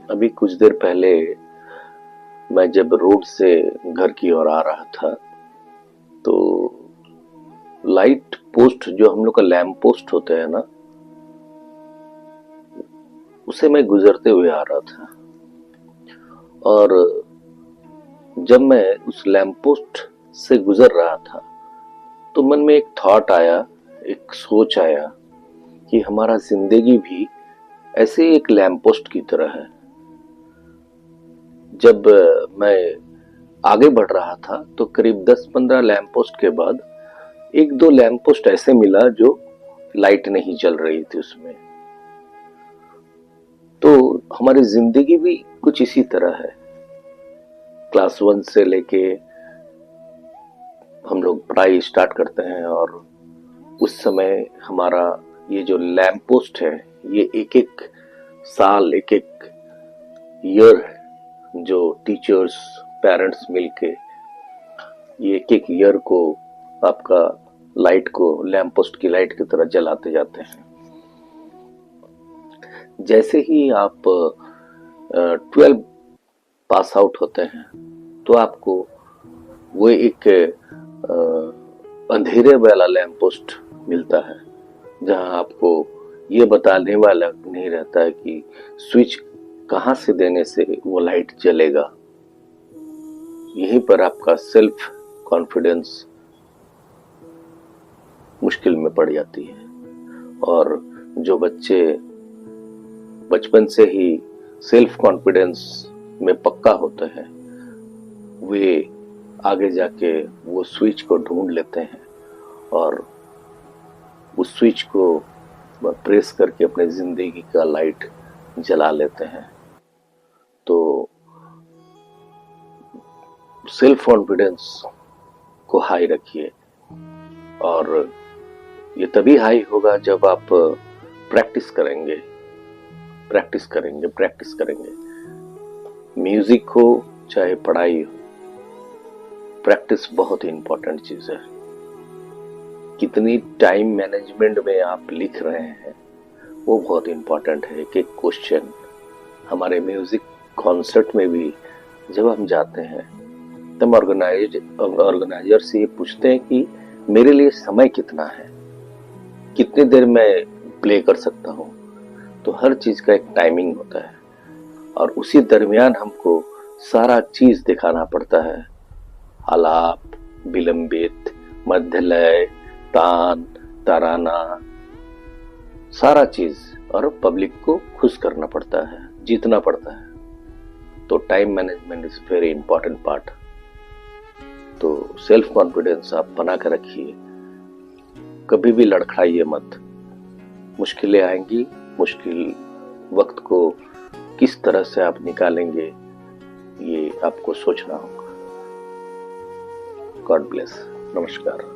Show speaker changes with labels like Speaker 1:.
Speaker 1: अभी कुछ देर पहले मैं जब रोड से घर की ओर आ रहा था तो लाइट पोस्ट जो हम लोग का लैंप पोस्ट होते हैं ना, उसे मैं गुजरते हुए आ रहा था। और जब मैं उस लैंप पोस्ट से गुजर रहा था तो मन में एक थॉट आया, एक सोच आया कि हमारा जिंदगी भी ऐसे एक लैंप पोस्ट की तरह है। जब मैं आगे बढ़ रहा था तो करीब 10-15 लैंप पोस्ट के बाद एक दो लैंप पोस्ट ऐसे मिला जो लाइट नहीं जल रही थी उसमें। तो हमारी जिंदगी भी कुछ इसी तरह है। क्लास 1 से लेके हम लोग पढ़ाई स्टार्ट करते हैं और उस समय हमारा ये जो लैंप पोस्ट है ये एक एक साल, एक एक ईयर जो टीचर्स पेरेंट्स मिलके ये एक एक ईयर को आपका लाइट को लैंप पोस्ट की लाइट की तरह जलाते जाते हैं। जैसे ही आप 12 पास आउट होते हैं तो आपको वो एक अंधेरे वाला लैंप पोस्ट मिलता है जहां आपको ये बताने वाला नहीं रहता है कि स्विच कहां से देने से वो लाइट जलेगा। यहीं पर आपका सेल्फ कॉन्फिडेंस मुश्किल में पड़ जाती है। और जो बच्चे बचपन से ही सेल्फ कॉन्फिडेंस में पक्का होते हैं वे आगे जाके वो स्विच को ढूंढ लेते हैं और उस स्विच को प्रेस करके अपने जिंदगी का लाइट जला लेते हैं। तो सेल्फ कॉन्फिडेंस को हाई रखिए और ये तभी हाई होगा जब आप प्रैक्टिस करेंगे। म्यूजिक हो चाहे पढ़ाई हो, प्रैक्टिस बहुत ही इंपॉर्टेंट चीज है। कितनी टाइम मैनेजमेंट में आप लिख रहे हैं वो बहुत इंपॉर्टेंट है। एक एक क्वेश्चन हमारे म्यूजिक कॉन्सर्ट में भी जब हम जाते हैं तब ऑर्गेनाइजर से ये पूछते हैं कि मेरे लिए समय कितना है, कितनी देर मैं प्ले कर सकता हूँ। तो हर चीज का एक टाइमिंग होता है और उसी दरमियान हमको सारा चीज दिखाना पड़ता है। आलाप, विलंबित, मध्यलय, तान, तराना, सारा चीज, और पब्लिक को खुश करना पड़ता है, जीतना पड़ता है। तो time management is very important part. तो सेल्फ कॉन्फिडेंस आप बना कर रखिए, कभी भी लड़खड़ाइए मत। मुश्किलें आएंगी, मुश्किल वक्त को किस तरह से आप निकालेंगे ये आपको सोचना होगा। God bless. नमस्कार।